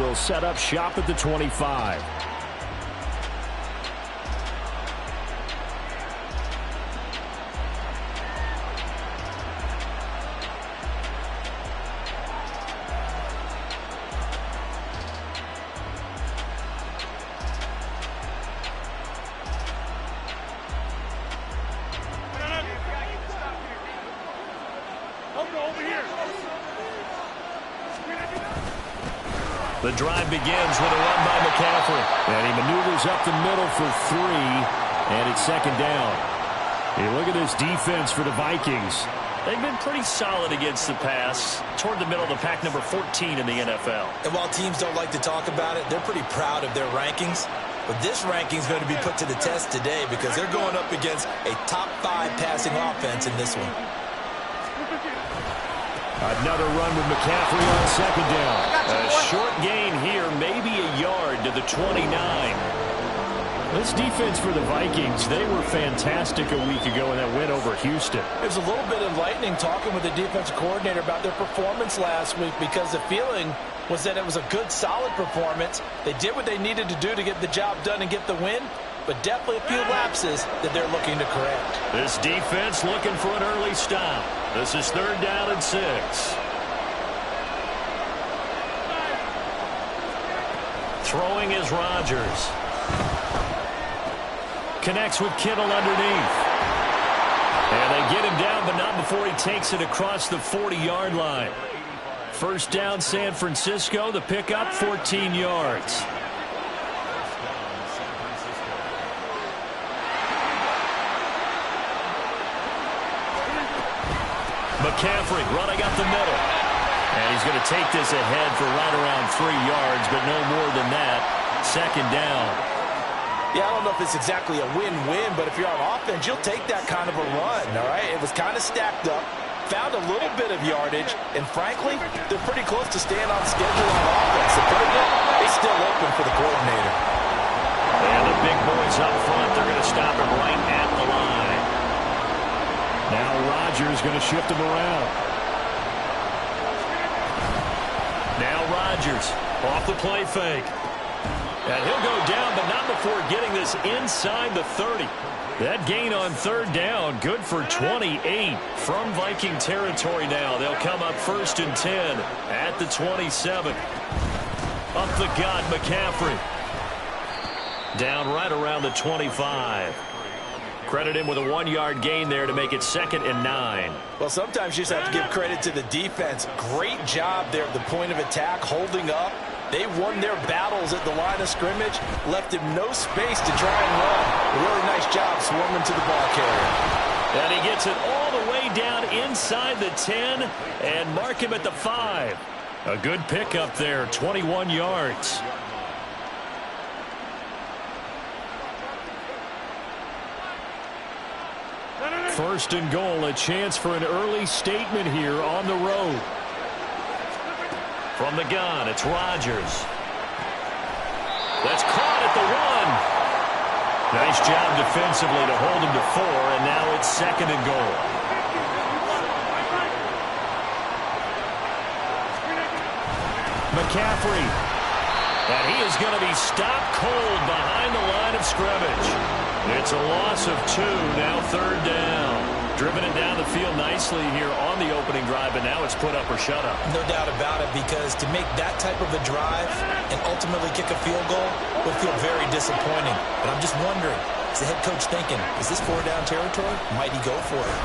will set up shop at the 25. The drive begins with a run by McCaffrey. And he maneuvers up the middle for 3. And it's second down. Hey, look at this defense for the Vikings. They've been pretty solid against the pass. Toward the middle of the pack, number 14 in the NFL. And while teams don't like to talk about it, they're pretty proud of their rankings. But this ranking is going to be put to the test today because they're going up against a top 5 passing offense in this one. Another run with McCaffrey on second down. A short gain here, maybe a yard to the 29. This defense for the Vikings, they were fantastic a week ago in that win over Houston. It was a little bit enlightening talking with the defensive coordinator about their performance last week because the feeling was that it was a good, solid performance. They did what they needed to do to get the job done and get the win, but definitely a few lapses that they're looking to correct. This defense looking for an early stop. This is third down and 6. Throwing is Rodgers. Connects with Kittle underneath. And they get him down, but not before he takes it across the 40-yard line. First down, San Francisco. The pickup, 14 yards. McCaffrey running up the middle. And he's going to take this ahead for right around 3 yards, but no more than that. Second down. Yeah, I don't know if it's exactly a win-win, but if you're on offense, you'll take that kind of a run, all right? It was kind of stacked up, found a little bit of yardage, and frankly, they're pretty close to staying on schedule on offense. So they're still open for the coordinator. And the big boys up front, they're going to stop him right at the line. Now Rodgers going to shift him around. Now Rodgers off the play fake. And he'll go down, but not before getting this inside the 30. That gain on third down, good for 28 from Viking territory now. They'll come up first and 10 at the 27. Up the gut, McCaffrey. Down right around the 25. Credit him with a 1-yard gain there to make it second and 9. Well, sometimes you just have to give credit to the defense. Great job there at the point of attack, holding up. They won their battles at the line of scrimmage, left him no space to try and run. A really nice job swarming to the ball carrier. And he gets it all the way down inside the 10 and mark him at the 5. A good pickup there, 21 yards. First and goal, a chance for an early statement here on the road. From the gun, it's Rodgers. That's caught at the 1. Nice job defensively to hold him to 4, and now it's second and goal. McCaffrey. And he is going to be stopped cold behind the line of scrimmage. It's a loss of 2, now third down. Driven it down the field nicely here on the opening drive, and now it's put up or shut up. No doubt about it, because to make that type of a drive and ultimately kick a field goal would feel very disappointing. But I'm just wondering, is the head coach thinking, is this 4-down territory? Might he go for it?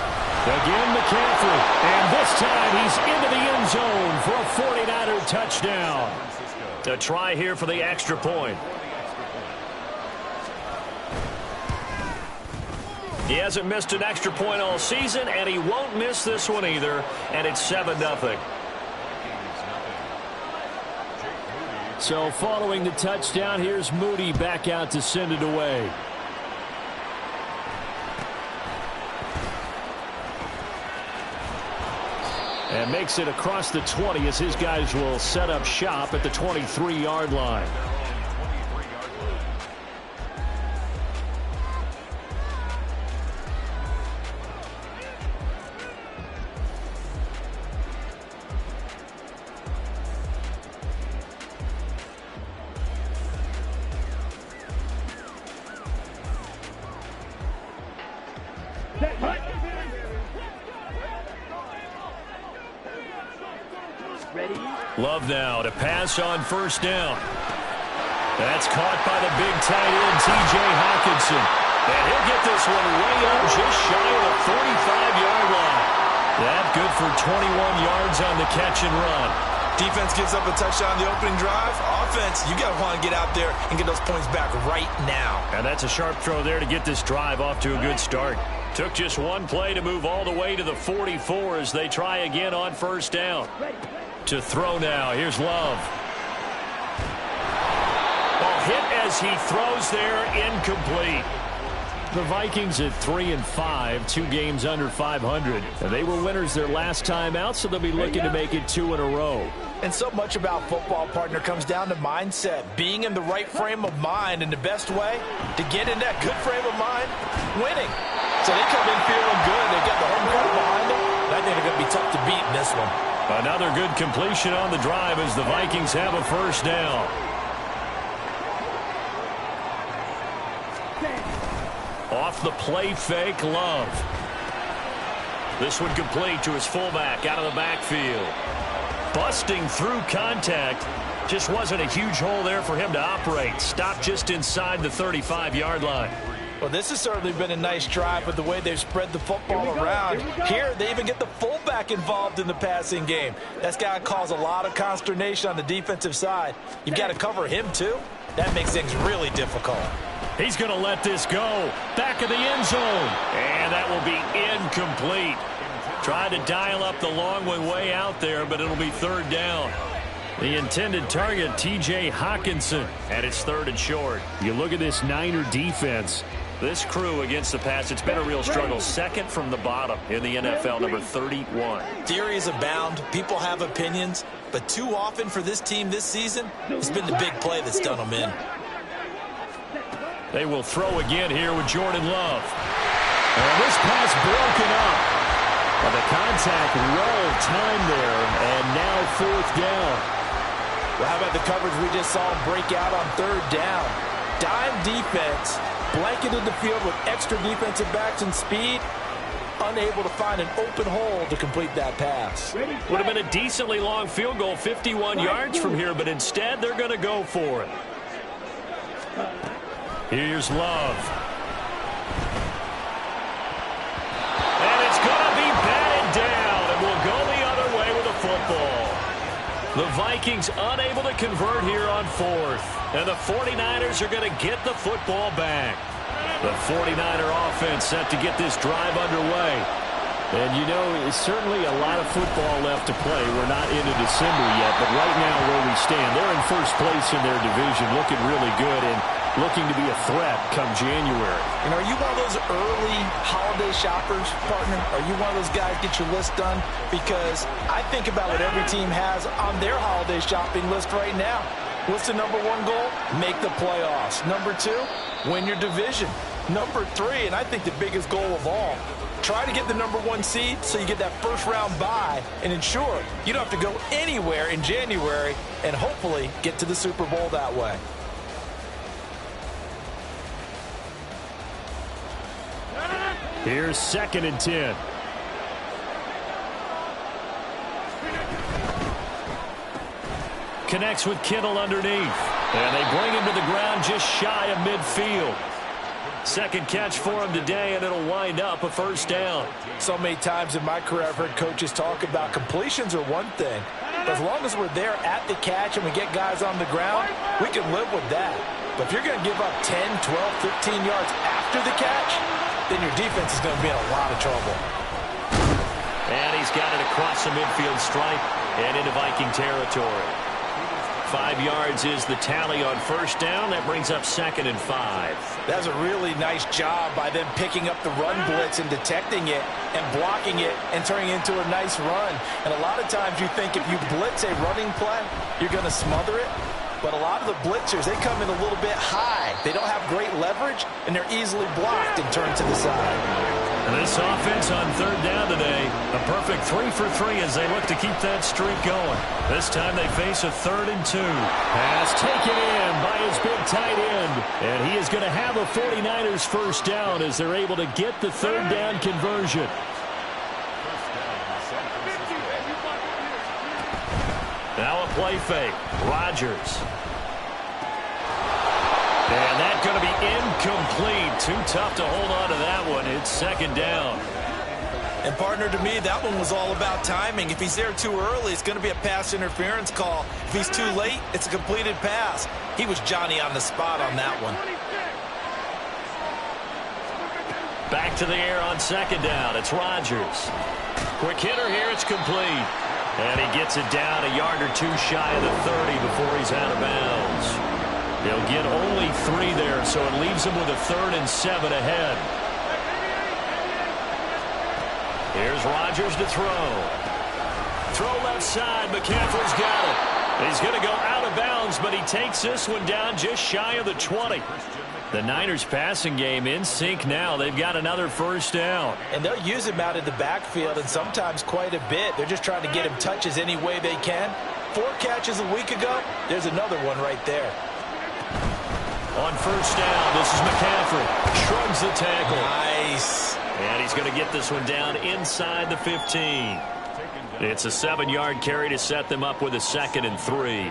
Again, McCaffrey. And this time he's into the end zone for a 49er touchdown. A try here for the extra point. He hasn't missed an extra point all season, and he won't miss this one either, and it's 7-0. So following the touchdown, here's Moody back out to send it away. And makes it across the 20 as his guys will set up shop at the 23-yard line. Love now to pass on first down. That's caught by the big tight end, T.J. Hockenson. And he'll get this one way up just shy of the 45-yard line. That good for 21 yards on the catch and run. Defense gives up a touchdown on the opening drive. Offense, you got to want to get out there and get those points back right now. And that's a sharp throw there to get this drive off to a good start. Took just one play to move all the way to the 44 as they try again on first down. To throw now, here's Love. Ball hit as he throws there, incomplete. The Vikings at 3-5, 2 games under 500. And they were winners their last time out, so they'll be looking to make it 2 in a row. And so much about football, partner, comes down to mindset. Being in the right frame of mind, and the best way to get in that good frame of mind, winning. So they come in feeling good. They've got the home crowd behind them. I think they're going to be tough to beat in this one. Another good completion on the drive as the Vikings have a first down. Off the play fake, Love. This one complete to his fullback out of the backfield. Busting through contact. Just wasn't a huge hole there for him to operate. Stopped just inside the 35-yard line. Well, this has certainly been a nice drive with the way they've spread the football around. Here, they even get the fullback involved in the passing game. That's got to cause a lot of consternation on the defensive side. You've got to cover him, too. That makes things really difficult. He's going to let this go. Back of the end zone. And that will be incomplete. Tried to dial up the long one way out there, but it'll be third down. The intended target, T.J. Hockenson, and it's 3rd and short. You look at this Niner defense. This crew against the pass, it's been a real struggle. Second from the bottom in the NFL, number 31. Theories abound. People have opinions. But too often for this team this season, it's been the big play that's done them in. They will throw again here with Jordan Love. And this pass broken up. Well, the contact well timed there, and now 4th down. Well, how about the coverage we just saw break out on 3rd down? Dime defense, blanketed the field with extra defensive backs and speed, unable to find an open hole to complete that pass. Would have been a decently long field goal, 51 yards from here, but instead they're going to go for it. Here's Love. And it's going to be batted down, and we'll go the other way with the football. The Vikings unable to convert here on 4th. And the 49ers are going to get the football back. The 49er offense set to get this drive underway. And, you know, it's certainly a lot of football left to play. We're not into December yet, but right now where we stand, they're in first place in their division, looking really good and looking to be a threat come January. And are you one of those early holiday shoppers, partner? Are you one of those guys get your list done? Because I think about what every team has on their holiday shopping list right now. What's the number 1 goal? Make the playoffs. Number 2, win your division. Number 3, and I think the biggest goal of all, try to get the number 1 seed so you get that first-round bye and ensure you don't have to go anywhere in January and hopefully get to the Super Bowl that way. Here's 2nd and 10. Connects with Kittle underneath. And they bring him to the ground just shy of midfield. Second catch for him today, and it'll wind up a first down. So many times in my career I've heard coaches talk about completions are one thing. But as long as we're there at the catch and we get guys on the ground, we can live with that. But if you're going to give up 10, 12, 15 yards after the catch, then your defense is going to be in a lot of trouble. And he's got it across the midfield stripe and into Viking territory. 5 yards is the tally on first down. That brings up 2nd and 5. That was a really nice job by them picking up the run blitz and detecting it and blocking it and turning it into a nice run. And a lot of times you think if you blitz a running play, you're going to smother it. But a lot of the blitzers, they come in a little bit high. They don't have great leverage, and they're easily blocked and turned to the side. And this offense on 3rd down today, a perfect 3 for 3 as they look to keep that streak going. This time they face a 3rd and 2. Pass taken in by his big tight end. And he is going to have a 49ers first down as they're able to get the third down conversion. Now a play fake. Rodgers. And that's going to be incomplete. Too tough to hold on to that one. It's second down. And, partner, to me, that one was all about timing. If he's there too early, it's going to be a pass interference call. If he's too late, it's a completed pass. He was Johnny on the spot on that one. Back to the air on second down. It's Rodgers. Quick hitter here. It's complete. And he gets it down a yard or two shy of the 30 before he's out of bounds. He'll get only 3 there, so it leaves him with a 3rd and 7 ahead. Here's Rodgers to throw. Throw left side. McCaffrey's got it. He's going to go out of bounds, but he takes this one down just shy of the 20. The Niners passing game in sync now. They've got another first down. And they'll use him out in the backfield, and sometimes quite a bit. They're just trying to get him touches any way they can. 4 catches a week ago. There's another one right there. On first down, this is McCaffrey. Shrugs the tackle. Nice. And he's going to get this one down inside the 15. It's a 7-yard carry to set them up with a 2nd and 3.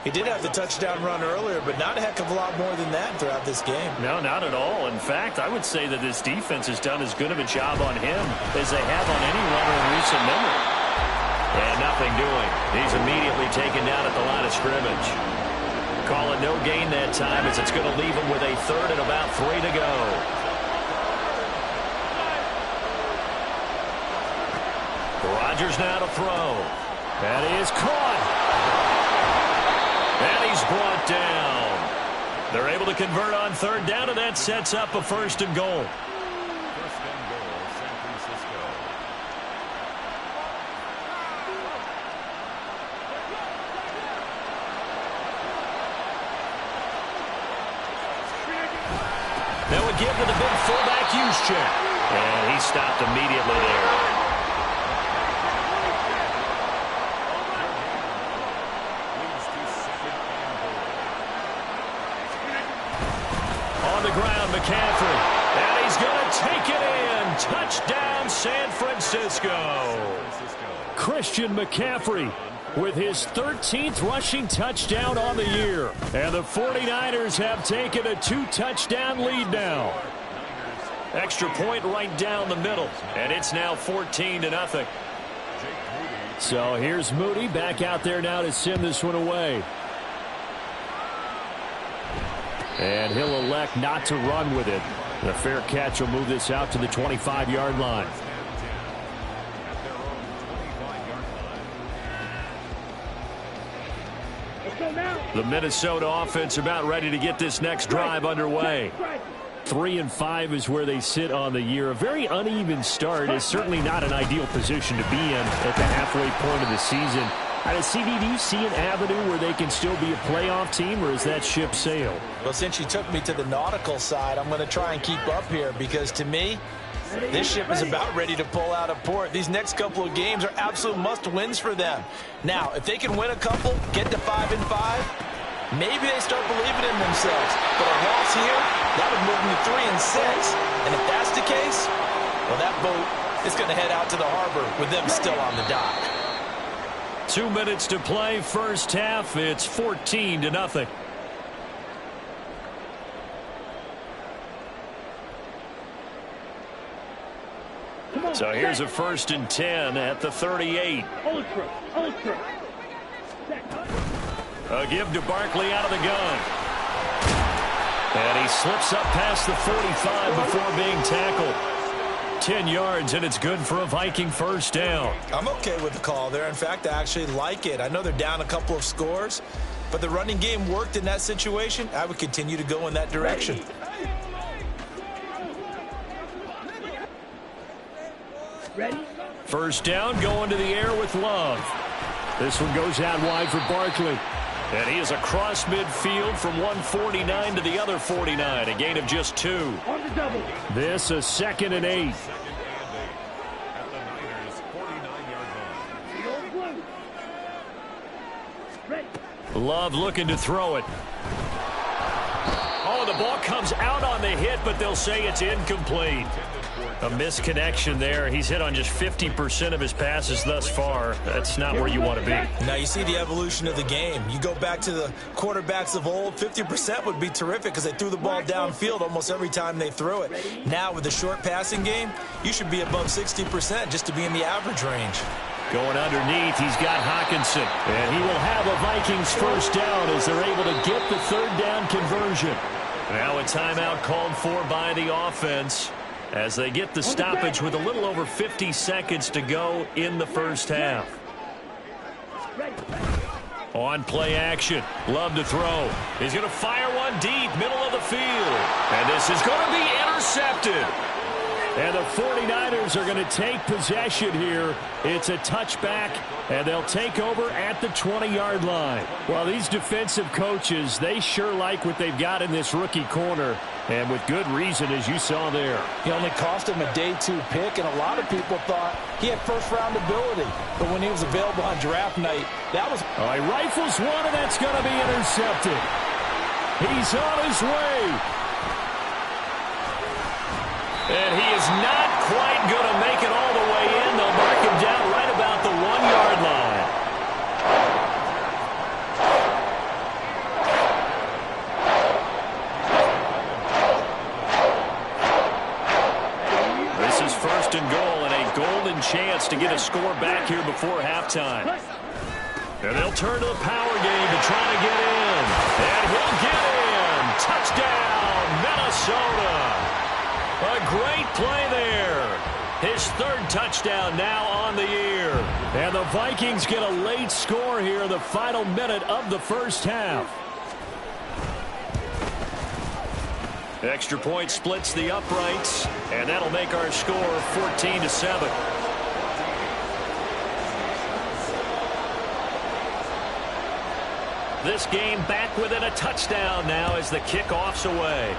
He did have the touchdown run earlier, but not a heck of a lot more than that throughout this game. No, not at all. In fact, I would say that this defense has done as good of a job on him as they have on any runner in recent memory. And nothing doing. He's immediately taken down at the line of scrimmage. Call it no gain that time as it's going to leave him with a 3rd and about 3 to go. Rodgers now to throw. That is caught. And he's brought down. They're able to convert on 3rd down, and that sets up a 1st and goal. San Francisco. They would give to the big fullback use check. And he stopped immediately there. On the ground, McCaffrey. And he's going to take it in. Touchdown, San Francisco. Christian McCaffrey with his 13th rushing touchdown on the year. And the 49ers have taken a 2-touchdown lead now. Extra point right down the middle. And it's now 14-0. So here's Moody back out there now to send this one away. And he'll elect not to run with it. The fair catch will move this out to the 25-yard line. The Minnesota offense about ready to get this next drive underway. 3-5 is where they sit on the year. A very uneven start is certainly not an ideal position to be in at the halfway point of the season. Out of CD, do you see an avenue where they can still be a playoff team, or is that ship sailed? Well, since you took me to the nautical side, I'm going to try and keep up here because, to me, this ship is about ready to pull out of port. These next couple of games are absolute must-wins for them. Now, if they can win a couple, get to 5-5, maybe they start believing in themselves. But a loss here, that would move them to 3-6. And if that's the case, well, that boat is going to head out to the harbor with them still on the dock. 2 minutes to play, first half. It's 14-0. So here's a 1st and 10 at the 38. A give to Barkley out of the gun. And he slips up past the 45 before being tackled. 10 yards, and it's good for a Viking first down. I'm okay with the call there. In fact, I actually like it. I know they're down a couple of scores, but the running game worked in that situation. I would continue to go in that direction. Ready? First down, going to the air with Love. This one goes out wide for Barkley. And he is across midfield from 149 to the other 49, a gain of just 2. On the double. This a 2nd and 8. At the Niners' 49-yard line. Ready. Love looking to throw it. Oh, the ball comes out on the hit, but they'll say it's incomplete. A misconnection there. He's hit on just 50% of his passes thus far. That's not where you want to be. Now you see the evolution of the game. You go back to the quarterbacks of old, 50% would be terrific because they threw the ball downfield almost every time they threw it. Now with the short passing game, you should be above 60% just to be in the average range. Going underneath, he's got Hawkinson. And he will have a Vikings first down as they're able to get the third down conversion. Now a timeout called for by the offense as they get the stoppage with a little over 50 seconds to go in the first half. On play action, Love to throw. He's going to fire one deep, middle of the field. And this is going to be intercepted. And the 49ers are going to take possession here. It's a touchback, and they'll take over at the 20-yard line. Well, these defensive coaches, they sure like what they've got in this rookie corner, and with good reason, as you saw there. He only cost him a day 2 pick, and a lot of people thought he had first-round ability. But when he was available on draft night, that was... All right, rifles one, and that's going to be intercepted. He's on his way. And he is not quite going to make it all the way in. They'll mark him down right about the 1-yard line. This is first and goal and a golden chance to get a score back here before halftime. And they'll turn to the power game to try to get in. And he'll get in. Touchdown, Minnesota. A great play there. His third touchdown now on the year. And the Vikings get a late score here in the final minute of the first half. Extra point splits the uprights, and that'll make our score 14-7. This game back within a touchdown now as the kickoff's away.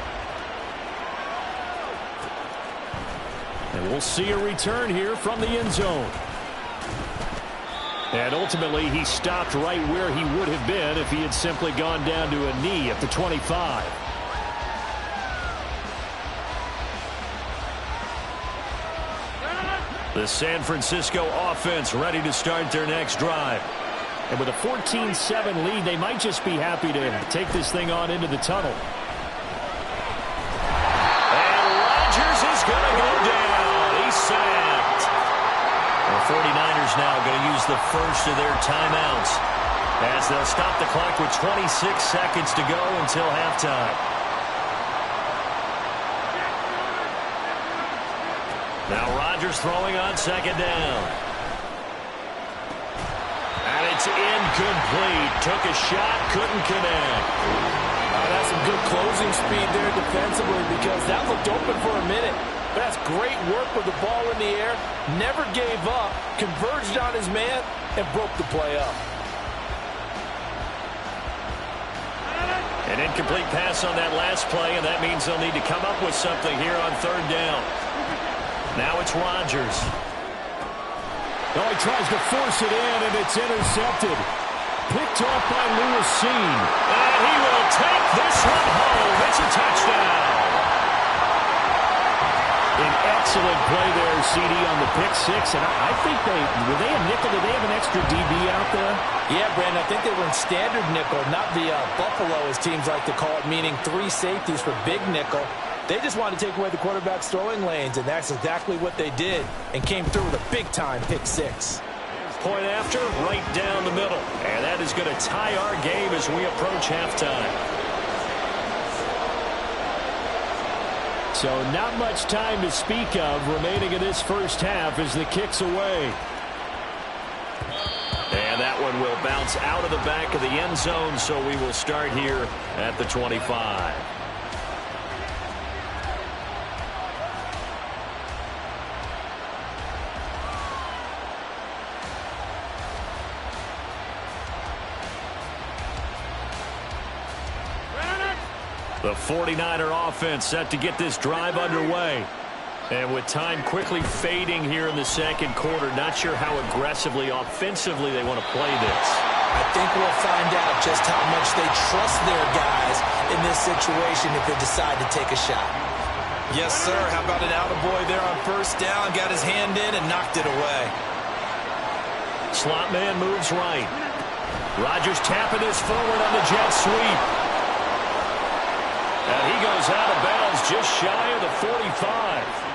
And we'll see a return here from the end zone. And ultimately, he stopped right where he would have been if he had simply gone down to a knee at the 25. The San Francisco offense ready to start their next drive. And with a 14-7 lead, they might just be happy to take this thing on into the tunnel. And Rodgers is going to go down. He's sacked. The 49ers now going to use the first of their timeouts as they'll stop the clock with 26 seconds to go until halftime. Now Rodgers throwing on second down. And it's incomplete. Took a shot, couldn't connect. That's some good closing speed there defensively because that looked open for a minute. But that's great work with the ball in the air. Never gave up, converged on his man, and broke the play up. An incomplete pass on that last play, and that means they'll need to come up with something here on third down. Now it's Rodgers. Oh, he tries to force it in, and it's intercepted. Picked off by Lewis Seen. And he will take this one home. It's a touchdown. An excellent play there, CD, on the pick six. And I think were they a nickel? Did they have an extra DB out there? Yeah, Brandon, I think they were in standard nickel, not the Buffalo, as teams like to call it, meaning 3 safeties for big nickel. They just wanted to take away the quarterback's throwing lanes, and that's exactly what they did, and came through with a big-time pick six. Point after, right down the middle. And that is going to tie our game as we approach halftime. So not much time to speak of remaining in this first half as the kick's away. And that one will bounce out of the back of the end zone, so we will start here at the 25. The 49er offense set to get this drive underway. And with time quickly fading here in the second quarter, not sure how aggressively, offensively they want to play this. I think we'll find out just how much they trust their guys in this situation if they decide to take a shot. Yes, sir. How about an attaboy there on first down? Got his hand in and knocked it away. Slot man moves right. Rodgers tapping this forward on the jet sweep. And he goes out of bounds just shy of the 45.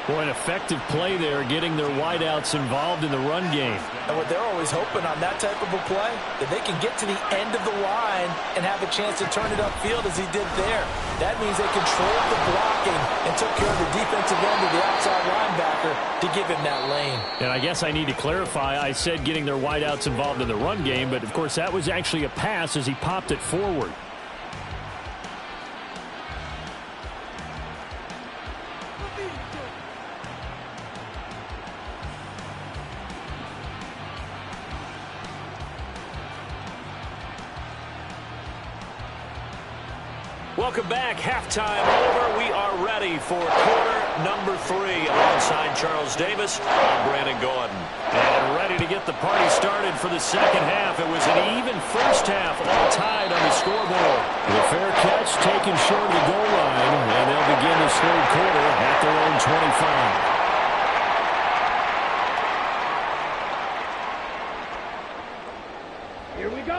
Boy, an effective play there, getting their wideouts involved in the run game. And what they're always hoping on that type of a play, that they can get to the end of the line and have a chance to turn it upfield as he did there. That means they controlled the blocking and took care of the defensive end of the outside linebacker to give him that lane. And I guess I need to clarify, I said getting their wideouts involved in the run game, but of course that was actually a pass as he popped it forward. Welcome back. Halftime over. We are ready for quarter number 3. Alongside Charles Davis, I'm Brandon Gordon. And ready to get the party started for the second half. It was an even first half, all tied on the scoreboard. The fair catch taken short of the goal line, and they'll begin this third quarter at their own 25.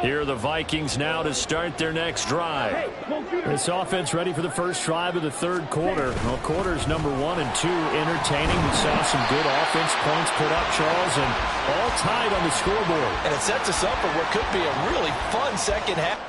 Here are the Vikings now to start their next drive. This offense ready for the first drive of the third quarter. Well, quarters number 1 and 2 entertaining. We saw some good offense points put up, Charles, and all tied on the scoreboard. And it sets us up for what could be a really fun second half.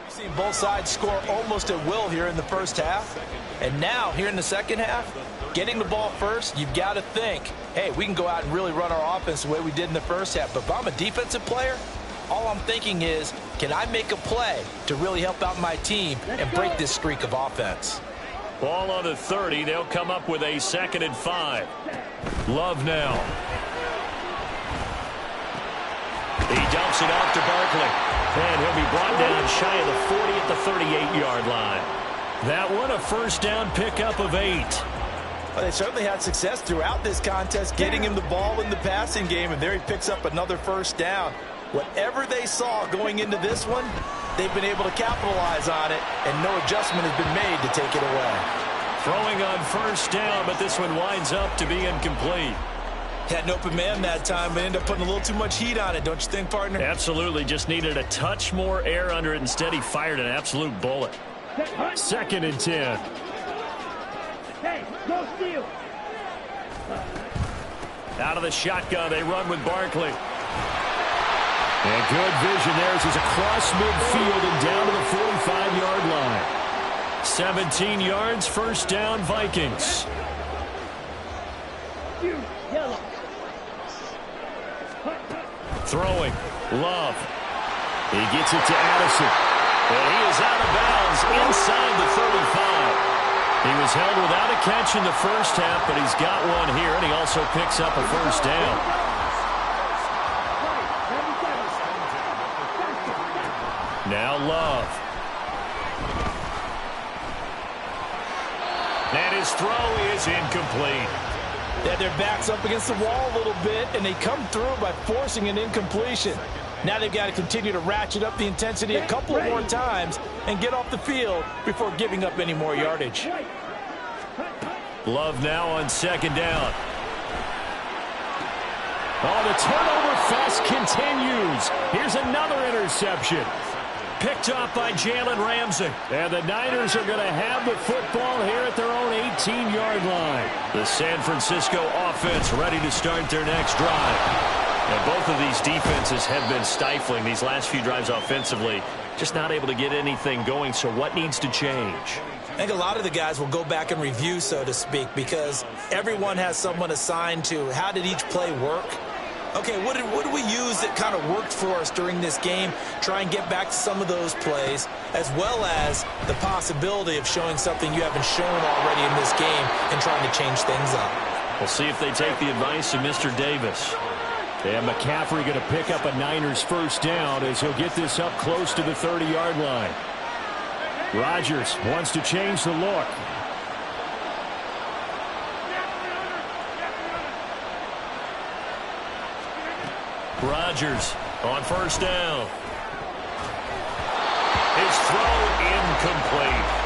We've seen both sides score almost at will here in the first half. And now, here in the second half, getting the ball first, you've got to think, hey, we can go out and really run our offense the way we did in the first half. But if I'm a defensive player, all I'm thinking is, can I make a play to really help out my team and break this streak of offense? Ball on the 30. They'll come up with a 2nd and 5. Love now. He dumps it off to Barkley. And he'll be brought down shy of the 40 at the 38-yard line. That one, a first down pickup of 8. Well, they certainly had success throughout this contest getting him the ball in the passing game, and there he picks up another first down. Whatever they saw going into this one, they've been able to capitalize on it, and no adjustment has been made to take it away. Throwing on first down, but this one winds up to be incomplete. Had an open man that time, but ended up putting a little too much heat on it, don't you think, partner? Absolutely. Just needed a touch more air under it. Instead, he fired an absolute bullet. 2nd and 10. Hey, go steal. Out of the shotgun, they run with Barkley. And good vision there as he's across midfield and down to the 45-yard line. 17 yards, first down, Vikings. Yellow. Throwing, Love. He gets it to Addison. And he is out of bounds inside the 35. He was held without a catch in the first half, but he's got one here, and he also picks up a first down. Now Love. And his throw is incomplete. They had their backs up against the wall a little bit, and they come through by forcing an incompletion. Now they've got to continue to ratchet up the intensity a couple of more times and get off the field before giving up any more yardage. Love now on second down. Oh, the turnover fest continues. Here's another interception. Picked off by Jalen Ramsey. And the Niners are going to have the football here at their own 18-yard line. The San Francisco offense ready to start their next drive. And both of these defenses have been stifling these last few drives offensively. Just not able to get anything going, so what needs to change? I think a lot of the guys will go back and review, so to speak, because everyone has someone assigned to how did each play work. Okay, what did we use that kind of worked for us during this game? Try and get back to some of those plays, as well as the possibility of showing something you haven't shown already in this game and trying to change things up. We'll see if they take the advice of Mr. Davis. And McCaffrey going to pick up a Niners first down as he'll get this up close to the 30-yard line. Rodgers wants to change the look. Rodgers on first down. His throw incomplete.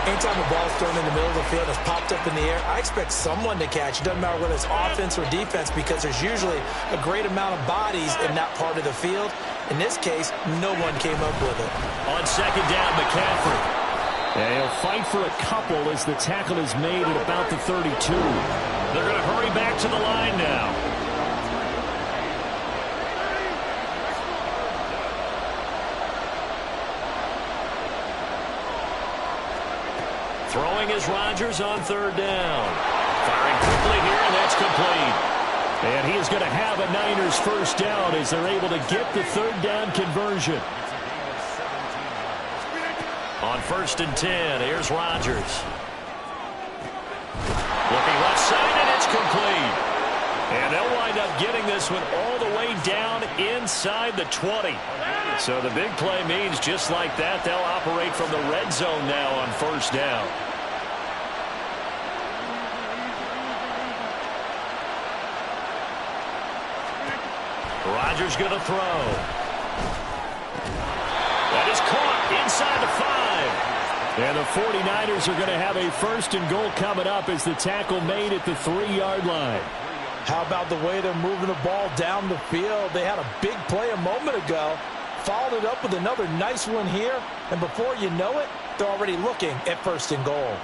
Anytime a ball's thrown in the middle of the field, it's popped up in the air, I expect someone to catch. It doesn't matter whether it's offense or defense, because there's usually a great amount of bodies in that part of the field. In this case, no one came up with it. On second down, McCaffrey. And he'll fight for a couple as the tackle is made at about the 32. They're going to hurry back to the line now. Throwing is Rodgers on third down. Firing quickly here, and that's complete. And he is going to have a Niners first down as they're able to get the third down conversion. On first and 10, here's Rodgers. Looking left side, and it's complete. And they'll wind up getting this one all the way down inside the 20. So the big play means just like that, they'll operate from the red zone now on first down. Rodgers going to throw. That is caught inside the 5. And the 49ers are going to have a first and goal coming up as the tackle made at the 3-yard line. How about the way they're moving the ball down the field? They had a big play a moment ago. Followed it up with another nice one here. And before you know it, they're already looking at first and goal.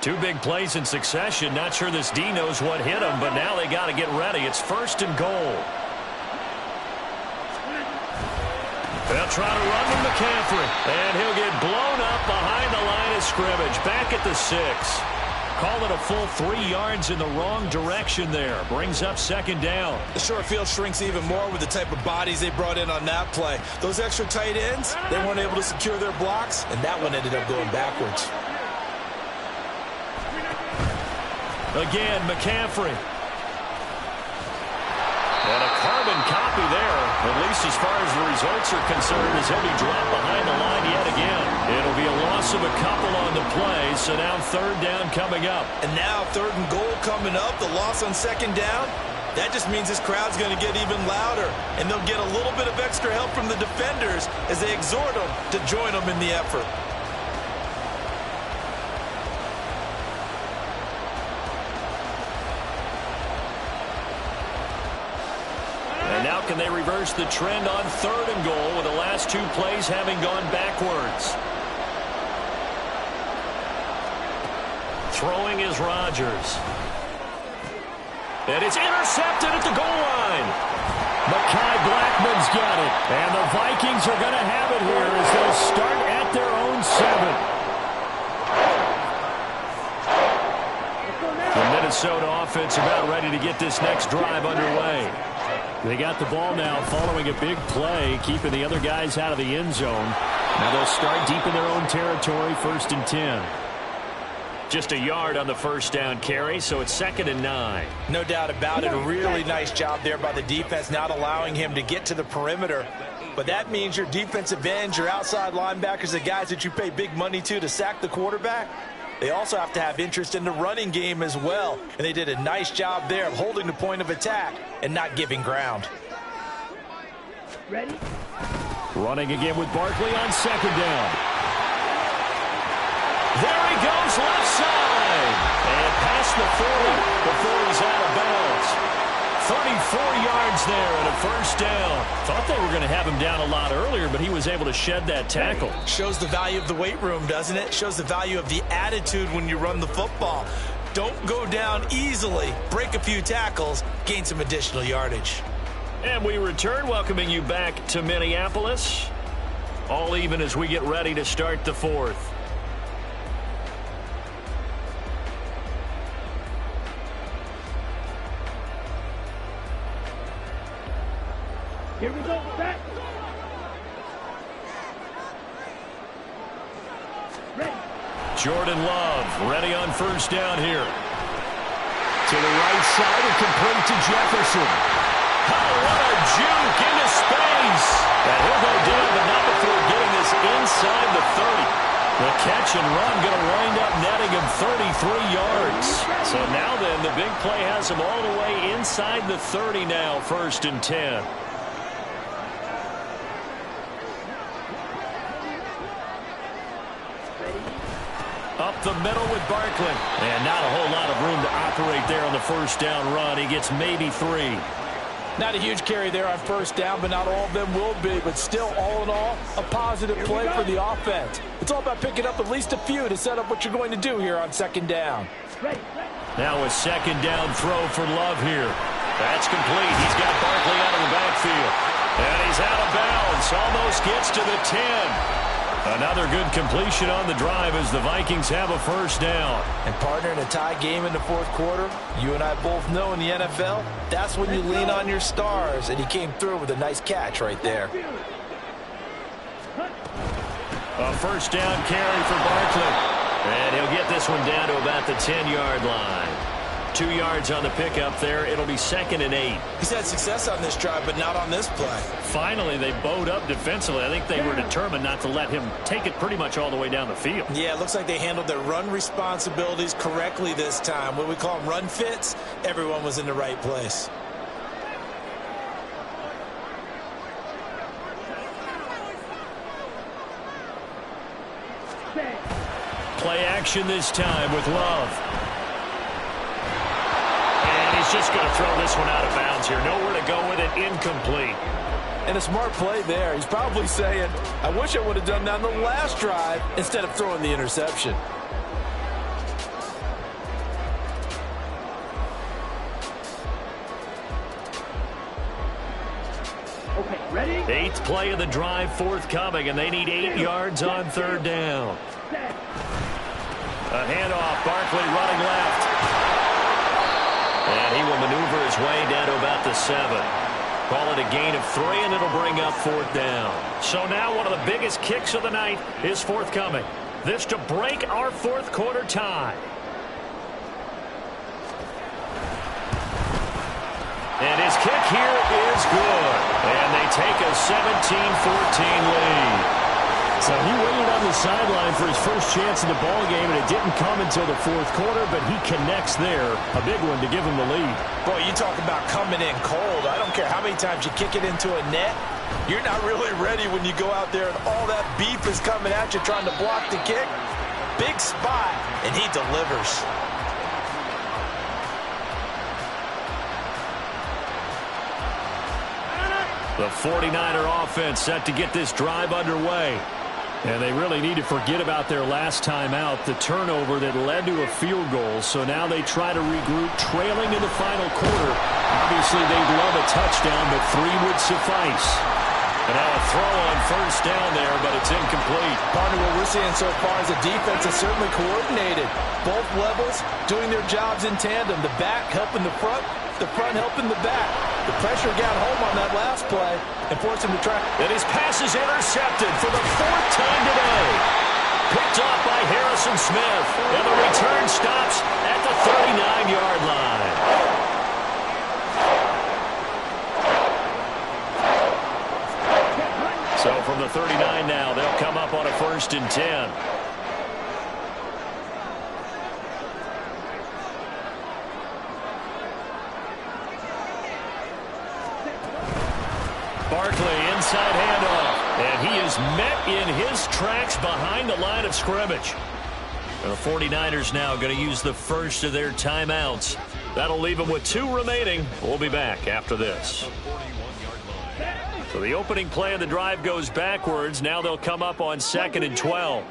Two big plays in succession. Not sure this D knows what hit him, but now they got to get ready. It's first and goal. They'll try to run with McCaffrey, and he'll get blown up behind the line of scrimmage. Back at the 6. Call it a full 3 yards in the wrong direction there. Brings up second down. The short field shrinks even more with the type of bodies they brought in on that play. Those extra tight ends, they weren't able to secure their blocks, and that one ended up going backwards. Again, McCaffrey. And a carbon copy there, at least as far as the results are concerned, as he'll be dropped behind the line yet again. It'll be a loss of a couple on the play, so now third down coming up. And now third and goal coming up, the loss on second down. That just means this crowd's going to get even louder, and they'll get a little bit of extra help from the defenders as they exhort them to join them in the effort. Now can they reverse the trend on third and goal with the last 2 plays having gone backwards? Throwing is Rodgers. And it's intercepted at the goal line. Mekhi Blackman's got it. And the Vikings are going to have it here as they'll start at their own 7. The Minnesota offense about ready to get this next drive underway. They got the ball now following a big play, keeping the other guys out of the end zone. Now they'll start deep in their own territory, 1st and 10. Just a yard on the first down carry, so it's 2nd and 9. No doubt about it. A really nice job there by the defense, not allowing him to get to the perimeter. But that means your defensive ends, your outside linebackers, the guys that you pay big money to sack the quarterback, they also have to have interest in the running game as well. And they did a nice job there of holding the point of attack and not giving ground. Ready? Running again with Barkley on 2nd down. There he goes, left side. And past the 40 before he's out of bounds. 34 yards there and a 1st down. Thought they were going to have him down a lot earlier, but he was able to shed that tackle. Shows the value of the weight room, doesn't it? Shows the value of the attitude when you run the football. Don't go down easily. Break a few tackles. Gain some additional yardage. And we return, welcoming you back to Minneapolis. All even as we get ready to start the 4th. Here we go, back. Ready. Jordan Love ready on 1st down here. To the right side and complete to Jefferson. Oh, what a juke into space. And he'll go down, but not before getting this inside the 30. The catch and run going to wind up netting him 33 yards. So now then, the big play has him all the way inside the 30 now, 1st and 10. Up the middle with Barkley. And not a whole lot of room to operate there on the 1st down run. He gets maybe 3. Not a huge carry there on 1st down, but not all of them will be. But still, all in all, a positive play for the offense. It's all about picking up at least a few to set up what you're going to do here on 2nd down. Now a 2nd down throw for Love here. That's complete. He's got Barkley out of the backfield. And he's out of bounds. Almost gets to the 10. Another good completion on the drive as the Vikings have a 1st down. And partner, in a tie game in the 4th quarter, you and I both know in the NFL, that's when you lean on your stars. And he came through with a nice catch right there. A 1st down carry for Barkley. And he'll get this one down to about the 10-yard line. 2 yards on the pickup there. It'll be 2nd and 8. He's had success on this drive, but not on this play. Finally, they bowed up defensively. I think they were determined not to let him take it pretty much all the way down the field. Yeah, it looks like they handled their run responsibilities correctly this time. What we call them run fits, everyone was in the right place. Play action this time with Love. He's just going to throw this one out of bounds here. Nowhere to go with it. Incomplete. And a smart play there. He's probably saying, I wish I would have done that on the last drive instead of throwing the interception. Okay, ready? 8th play of the drive forthcoming, and they need 8 yards on 3rd down. A handoff. Barkley running left. And he will maneuver his way down to about the 7. Call it a gain of 3, and it'll bring up 4th down. So now one of the biggest kicks of the night is forthcoming. This to break our 4th quarter tie. And his kick here is good. And they take a 17-14 lead. So he waited on the sideline for his first chance in the ball game, and it didn't come until the 4th quarter, but he connects there. A big one to give him the lead. Boy, you talk about coming in cold. I don't care how many times you kick it into a net. You're not really ready when you go out there and all that beef is coming at you trying to block the kick. Big spot, and he delivers. The 49er offense set to get this drive underway. And they really need to forget about their last time out, the turnover that led to a field goal. So now they try to regroup, trailing in the final quarter. Obviously, they'd love a touchdown, but 3 would suffice. And now a throw on first down there, but it's incomplete. Partner, what we're seeing so far is the defense is certainly coordinated. Both levels doing their jobs in tandem. The back helping the front helping the back. The pressure got home on that last play and forced him to try. And his pass is intercepted for the 4th time today. Picked off by Harrison Smith. And the return stops at the 39-yard line. So from the 39 now, they'll come up on a 1st and 10. Barkley, inside handoff. And he is met in his tracks behind the line of scrimmage. And the 49ers now going to use the first of their timeouts. That'll leave them with 2 remaining. We'll be back after this. So the opening play of the drive goes backwards. Now they'll come up on 2nd and 12.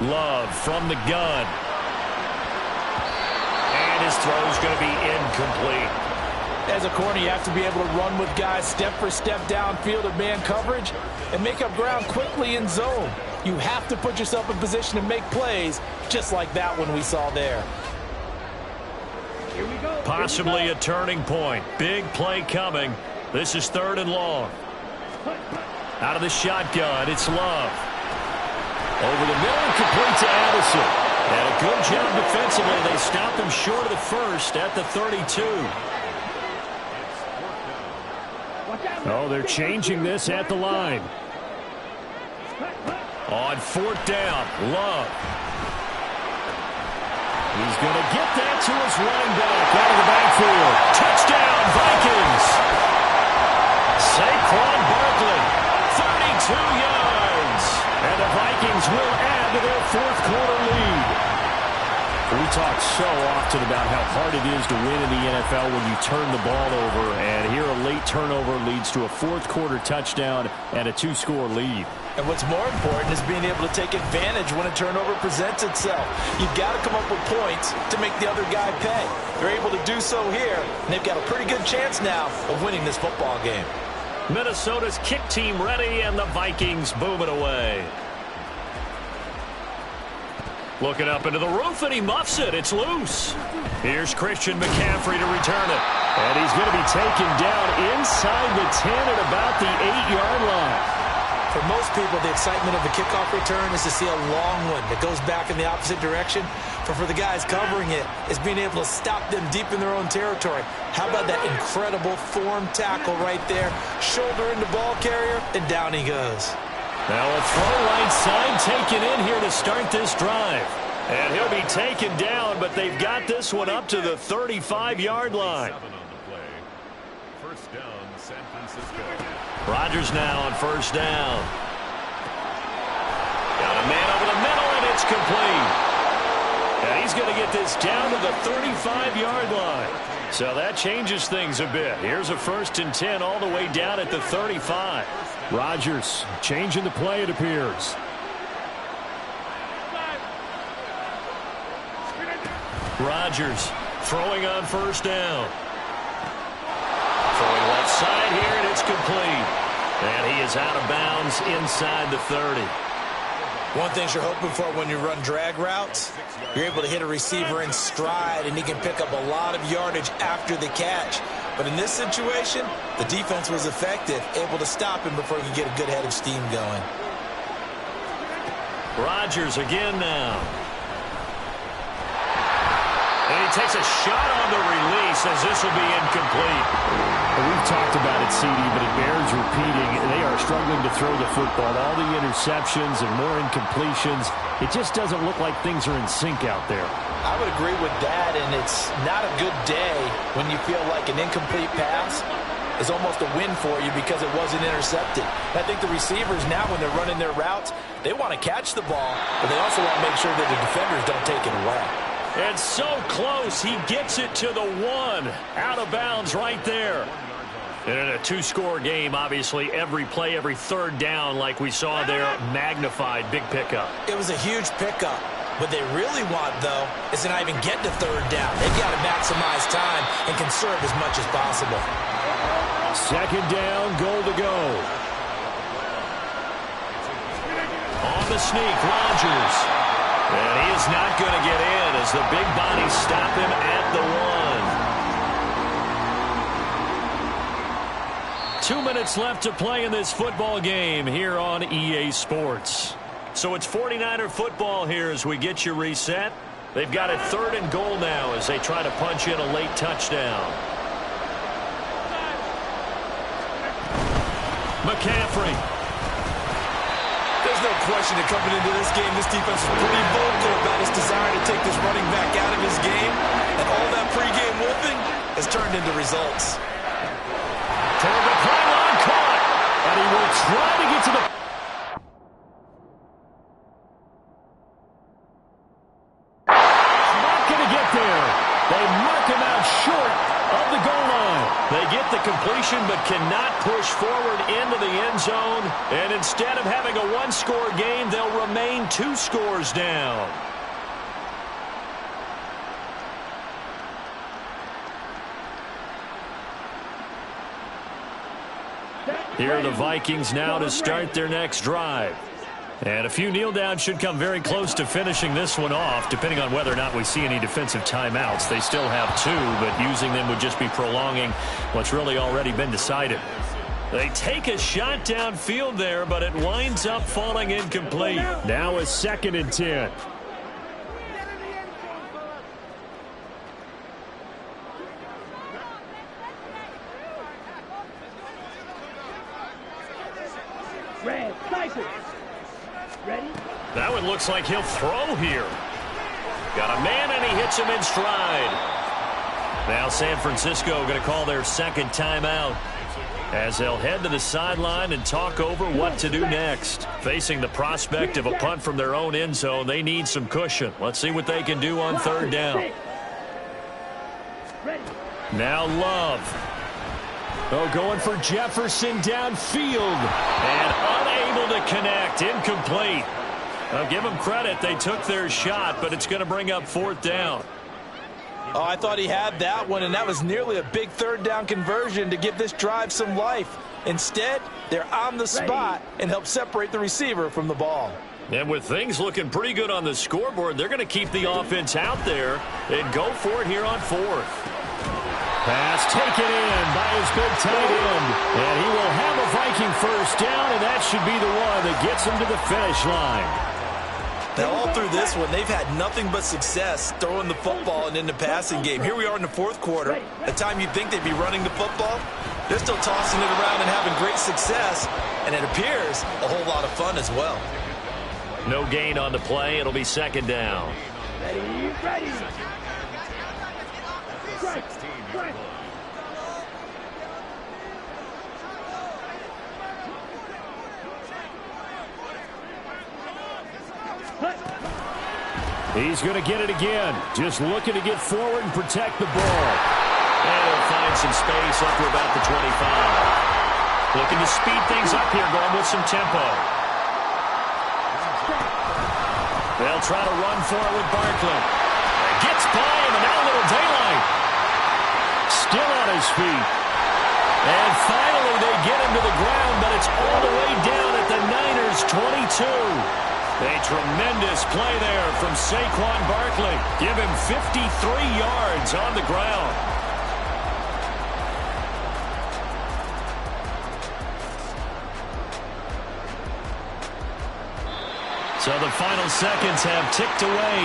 Love from the gun. And his throw's going to be incomplete. As a corner, you have to be able to run with guys step for step downfield of man coverage and make up ground quickly in zone. You have to put yourself in position to make plays just like that one we saw there. Here we go. Possibly a turning point. Big play coming. This is 3rd and long. Out of the shotgun, it's Love. Over the middle, complete to Addison. And a good job defensively. They stopped him short of the first at the 32. Oh, they're changing this at the line. On 4th down, Love. He's going to get that to his running back out of the backfield. Touchdown, Vikings. Saquon Barkley, 32 yards. And the Vikings will add to their 4th quarter lead. We talk so often about how hard it is to win in the NFL when you turn the ball over. And here a late turnover leads to a 4th quarter touchdown and a 2-score lead. And what's more important is being able to take advantage when a turnover presents itself. You've got to come up with points to make the other guy pay. They're able to do so here, and they've got a pretty good chance now of winning this football game. Minnesota's kick team ready, and the Vikings boom it away. Looking up into the roof, and he muffs it. It's loose. Here's Christian McCaffrey to return it. And he's going to be taken down inside the 10 at about the 8-yard line. For most people, the excitement of the kickoff return is to see a long one that goes back in the opposite direction. But for the guys covering it, is being able to stop them deep in their own territory. How about that incredible form tackle right there? Shoulder into ball carrier, and down he goes. Now a throw right side taken in here to start this drive. And he'll be taken down, but they've got this one up to the 35-yard line. First down, San Francisco. Rodgers now on 1st down. Got a man over the middle, and it's complete. And he's going to get this down to the 35-yard line. So that changes things a bit. Here's a 1st and 10 all the way down at the 35. Rodgers changing the play, it appears. Rodgers throwing on 1st down. Throwing left side here, and it's complete. And he is out of bounds inside the 30. One thing you're hoping for when you run drag routes, you're able to hit a receiver in stride, and he can pick up a lot of yardage after the catch. But in this situation, the defense was effective, able to stop him before he could get a good head of steam going. Rodgers again now. And he takes a shot on the release as this will be incomplete. We've talked about it, CD, but it bears repeating. They are struggling to throw the football. All the interceptions and more incompletions. It just doesn't look like things are in sync out there. I would agree with that, and it's not a good day when you feel like an incomplete pass is almost a win for you because it wasn't intercepted. I think the receivers now, when they're running their routes, they want to catch the ball, but they also want to make sure that the defenders don't take it away. And so close, he gets it to the 1. Out of bounds right there. And in a 2-score game, obviously, every play, every 3rd down, like we saw there, magnified. Big pickup. It was a huge pickup. What they really want, though, is to not even get to third down. They've got to maximize time and conserve as much as possible. Second down, goal to go. On the sneak, Rodgers. And he is not going to get in as the big bodies stop him at the 1. 2 minutes left to play in this football game here on EA Sports. So it's 49er football here as we get you reset. They've got a 3rd and goal now as they try to punch in a late touchdown. McCaffrey. There's no question that coming into this game, this defense is pretty vocal about its desire to take this running back out of his game. And all that pregame whooping has turned into results. Toward the pylon, caught. And he will try to get to the... Not going to get there. They mark him out short of the goal line. They get the completion but cannot push forward into the end zone. And instead of having a 1-score game, they'll remain 2 scores down. Here are the Vikings now to start their next drive. And a few kneel downs should come very close to finishing this one off, depending on whether or not we see any defensive timeouts. They still have 2, but using them would just be prolonging what's really already been decided. They take a shot downfield there, but it winds up falling incomplete. Now a 2nd and 10. That one looks like he'll throw here. Got a man, and he hits him in stride. Now San Francisco going to call their 2nd timeout as they'll head to the sideline and talk over what to do next. Facing the prospect of a punt from their own end zone, they need some cushion. Let's see what they can do on 3rd down. Now Love. Oh, going for Jefferson downfield. And unable to connect. Incomplete. I'll give them credit. They took their shot, but it's going to bring up 4th down. Oh, I thought he had that one, and that was nearly a big 3rd down conversion to give this drive some life. Instead, they're on the spot and help separate the receiver from the ball. And with things looking pretty good on the scoreboard, they're going to keep the offense out there and go for it here on 4th. Pass taken in by his big tight end. And he will have a Viking 1st down, and that should be the one that gets him to the finish line. Now, all through this one, they've had nothing but success throwing the football and in the passing game. Here we are in the 4th quarter. The time you'd think they'd be running the football, they're still tossing it around and having great success. And it appears a whole lot of fun as well. No gain on the play. It'll be 2nd down. Ready. Strike. He's going to get it again. Just looking to get forward and protect the ball. And he'll find some space up to about the 25. Looking to speed things up here, going with some tempo. They'll try to run for it with Barkley. Gets by him, and now a little daylight. Still on his feet. And finally they get him to the ground, but it's all the way down at the Niners' 22. A tremendous play there from Saquon Barkley. Give him 53 yards on the ground. So the final seconds have ticked away.